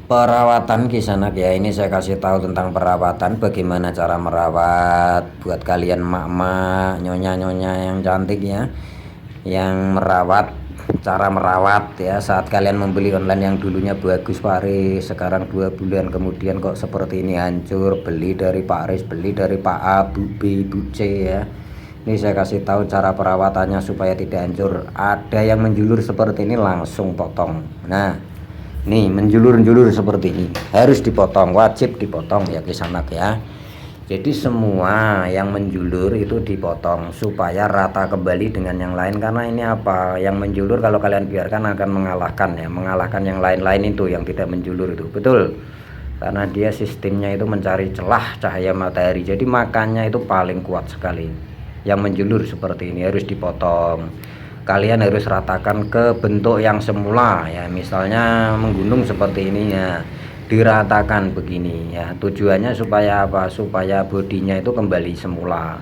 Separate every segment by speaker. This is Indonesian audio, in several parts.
Speaker 1: Perawatan Kisanak ya, ini saya kasih tahu tentang perawatan, bagaimana cara merawat buat kalian mak-mak, nyonya-nyonya yang cantik ya, yang merawat, cara merawat ya saat kalian membeli online yang dulunya bagus Pak Aris, sekarang 2 bulan kemudian kok seperti ini hancur, beli dari Pak Aris, beli dari Pak A, Bu B, Bu C ya. Ini saya kasih tahu cara perawatannya supaya tidak hancur. Ada yang menjulur seperti ini langsung potong. Nah, nih menjulur-julur seperti ini harus dipotong, wajib dipotong ya Kisanak ya. Jadi semua yang menjulur itu dipotong supaya rata kembali dengan yang lain, karena ini apa, yang menjulur kalau kalian biarkan akan mengalahkan ya, mengalahkan yang lain-lain itu yang tidak menjulur itu, betul, karena dia sistemnya itu mencari celah cahaya matahari, jadi makannya itu paling kuat sekali. Yang menjulur seperti ini harus dipotong, kalian harus ratakan ke bentuk yang semula ya, misalnya menggunung seperti ini ya, diratakan begini ya. Tujuannya supaya apa, supaya bodinya itu kembali semula.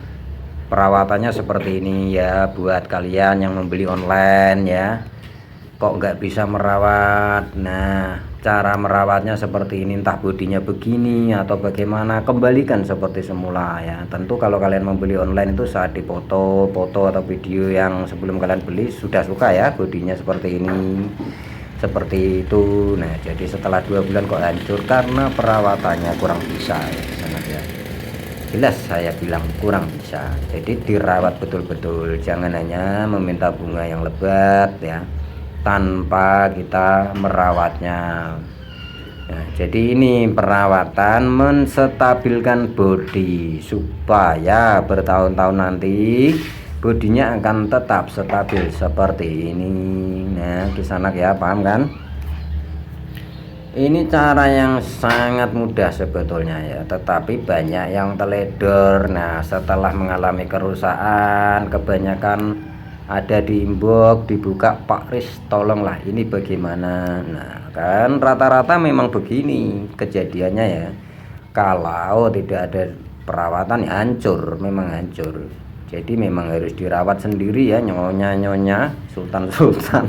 Speaker 1: Perawatannya seperti ini ya, buat kalian yang membeli online ya, kok nggak bisa merawat. Nah, cara merawatnya seperti ini, entah bodinya begini atau bagaimana, kembalikan seperti semula ya. Tentu kalau kalian membeli online itu saat foto atau video yang sebelum kalian beli sudah suka ya bodinya seperti ini, seperti itu. Nah, jadi setelah 2 bulan kok hancur karena perawatannya kurang bisa ya sangat ya. Jelas saya bilang kurang bisa. Jadi dirawat betul-betul, jangan hanya meminta bunga yang lebat ya tanpa kita merawatnya. Nah, jadi ini perawatan menstabilkan body supaya bertahun-tahun nanti bodinya akan tetap stabil seperti ini. Nah, Kisanak ya, paham kan? Ini cara yang sangat mudah sebetulnya ya, tetapi banyak yang teledor. Nah, setelah mengalami kerusakan, kebanyakan ada di inbox, dibuka, Pak Riz tolonglah ini bagaimana. Nah, kan rata-rata memang begini kejadiannya ya, kalau tidak ada perawatan ya hancur, memang hancur. Jadi memang harus dirawat sendiri ya, nyonya-nyonya, sultan-sultan.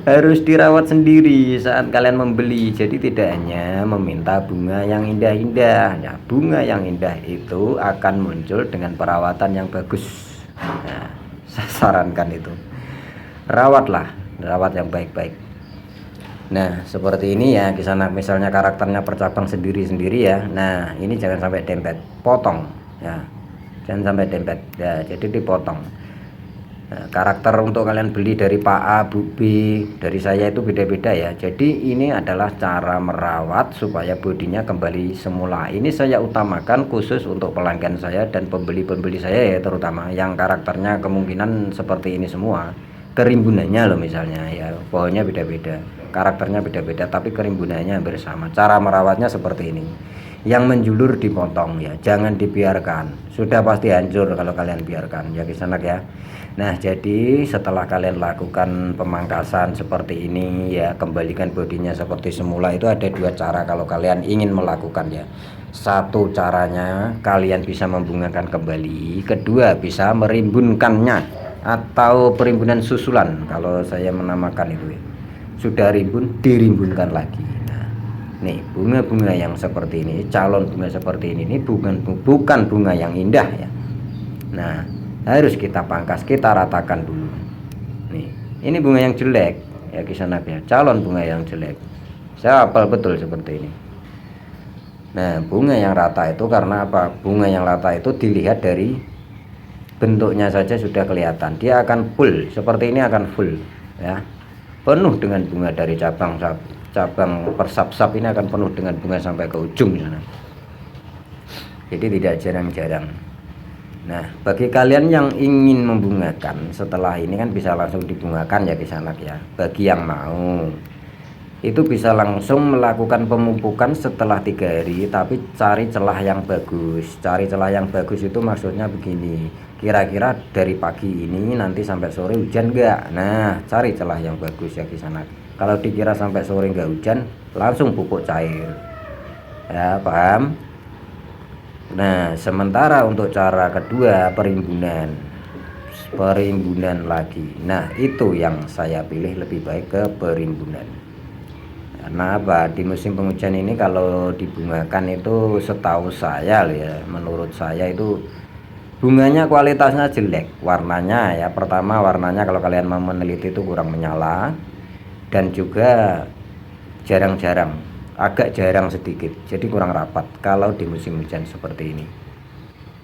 Speaker 1: Harus dirawat sendiri saat kalian membeli. Jadi tidak hanya meminta bunga yang indah-indah ya, bunga yang indah itu akan muncul dengan perawatan yang bagus. Nah, saya sarankan itu, rawatlah, rawat yang baik-baik. Nah, seperti ini ya Kisanak, misalnya karakternya percabang sendiri-sendiri ya. Nah, ini jangan sampai dempet, potong ya, jangan sampai dempet ya, jadi dipotong. Nah, karakter untuk kalian beli dari Pak A, Bu B, dari saya itu beda-beda ya. Jadi ini adalah cara merawat supaya bodinya kembali semula. Ini saya utamakan khusus untuk pelanggan saya dan pembeli-pembeli saya ya, terutama yang karakternya kemungkinan seperti ini semua. Kerimbunannya loh misalnya ya, pohonnya beda-beda, karakternya beda-beda, tapi kerimbunannya bersama. Cara merawatnya seperti ini. Yang menjulur dipotong ya, jangan dibiarkan, sudah pasti hancur kalau kalian biarkan ya Kisanak ya. Nah, jadi setelah kalian lakukan pemangkasan seperti ini ya, kembalikan bodinya seperti semula, itu ada 2 cara kalau kalian ingin melakukan ya. Satu caranya kalian bisa membungakan kembali, kedua bisa merimbunkannya atau perimbunan susulan kalau saya menamakan itu ya. Sudah rimbun, dirimbunkan lagi. Nah, nih bunga-bunga yang seperti ini, calon bunga seperti ini bukan bunga yang indah ya. Nah, harus kita pangkas, kita ratakan dulu. Nih, ini bunga yang jelek ya Kisanak ya, calon bunga yang jelek. Saya hafal betul seperti ini. Nah, bunga yang rata itu karena apa? Bunga yang rata itu dilihat dari bentuknya saja sudah kelihatan, dia akan full seperti ini, akan full ya, penuh dengan bunga dari cabang persap-sap ini akan penuh dengan bunga sampai ke ujung sana. Jadi tidak jarang-jarang. Nah, bagi kalian yang ingin membungakan setelah ini kan bisa langsung dibungakan ya Kisanak ya. Bagi yang mau itu bisa langsung melakukan pemupukan setelah 3 hari, tapi cari celah yang bagus. Cari celah yang bagus itu maksudnya begini, kira-kira dari pagi ini nanti sampai sore hujan enggak. Nah, cari celah yang bagus ya Kisanak. Kalau dikira sampai sore enggak hujan, langsung pupuk cair ya, paham? Nah, sementara untuk cara kedua, perimbunan lagi. Nah, itu yang saya pilih, lebih baik ke perimbunan. Karena apa, di musim penghujan ini kalau dibungakan itu setahu saya loh ya, menurut saya itu bunganya kualitasnya jelek, warnanya ya, pertama warnanya kalau kalian mau meneliti itu kurang menyala, dan juga jarang-jarang, agak jarang sedikit, jadi kurang rapat kalau di musim hujan seperti ini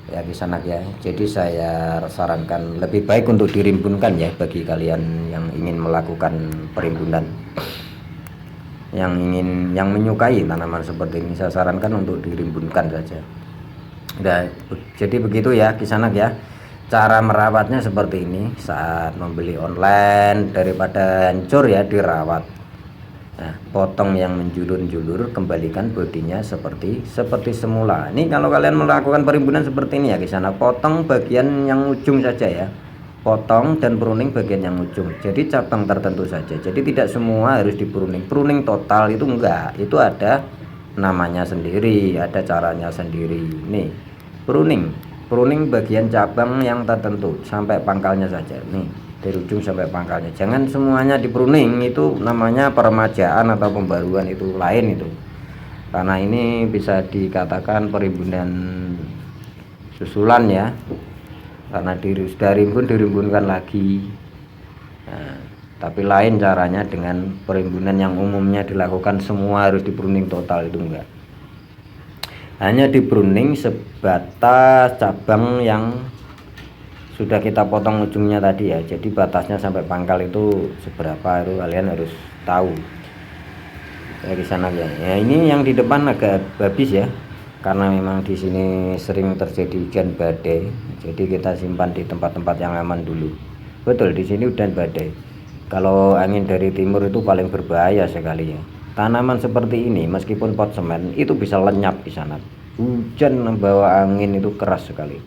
Speaker 1: ya Kisanak ya. Jadi saya sarankan lebih baik untuk dirimbunkan ya, bagi kalian yang ingin melakukan perimbunan, yang menyukai tanaman seperti ini, saya sarankan untuk dirimbunkan saja. Nah, jadi begitu ya Kisanak ya, cara merawatnya seperti ini. Saat membeli online, daripada hancur ya dirawat. Nah, potong yang menjulur-julur, kembalikan bodinya seperti semula. Ini kalau kalian melakukan perimbunan seperti ini ya Kisanak, potong bagian yang ujung saja ya, potong dan pruning bagian yang ujung, jadi cabang tertentu saja. Jadi tidak semua harus pruning total, itu enggak, itu ada namanya sendiri, ada caranya sendiri. Nih, pruning bagian cabang yang tertentu sampai pangkalnya saja, nih dari ujung sampai pangkalnya, jangan semuanya pruning. Itu namanya peremajaan atau pembaruan, itu lain itu. Karena ini bisa dikatakan perimbunan susulan ya, karena sudah dirimbunkan lagi. Nah, tapi lain caranya dengan perimbunan yang umumnya dilakukan semua harus pruning total, itu enggak. Hanya pruning sebatas cabang yang sudah kita potong ujungnya tadi ya. Jadi batasnya sampai pangkal itu seberapa, itu kalian harus tahu dari sana ya. Ya ini yang di depan agak habis ya, karena memang di sini sering terjadi hujan badai, jadi kita simpan di tempat-tempat yang aman dulu. Betul, di sini hujan badai. Kalau angin dari timur itu paling berbahaya sekali ya. Tanaman seperti ini meskipun pot semen itu bisa lenyap di sana. Hujan membawa angin itu keras sekali,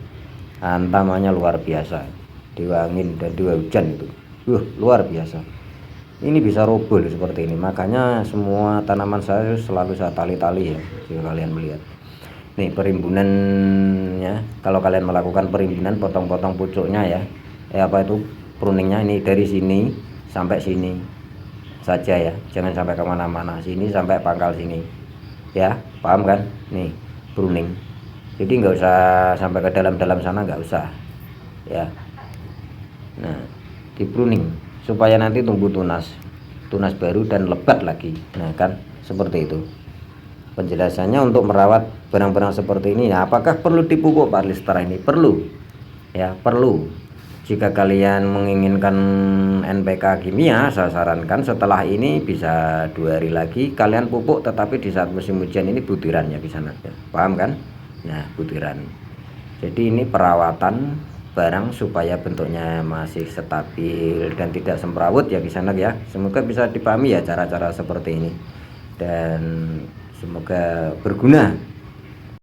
Speaker 1: hantamannya luar biasa. Dewa angin dan dewa hujan itu luar biasa. Ini bisa roboh seperti ini. Makanya semua tanaman saya selalu saya tali-tali ya, jika kalian melihat. Nih perimbunannya, kalau kalian melakukan perimbunan, potong-potong pucuknya ya. Apa itu pruningnya, ini dari sini sampai sini saja ya, jangan sampai kemana-mana, sini sampai pangkal sini ya, paham kan? Nih pruning, jadi nggak usah sampai ke dalam-dalam sana, nggak usah ya. Nah, pruning supaya nanti tumbuh tunas baru dan lebat lagi. Nah kan seperti itu penjelasannya untuk merawat barang-barang seperti ini. Nah, apakah perlu dipupuk Pak Listara? Ini perlu ya, perlu. Jika kalian menginginkan NPK kimia, saya sarankan setelah ini bisa 2 hari lagi kalian pupuk, tetapi di saat musim hujan ini butiran ya, bisa ya, paham kan? Nah butiran. Jadi ini perawatan barang supaya bentuknya masih stabil dan tidak semrawut ya Kisanak ya. Semoga bisa dipahami ya cara-cara seperti ini, dan semoga berguna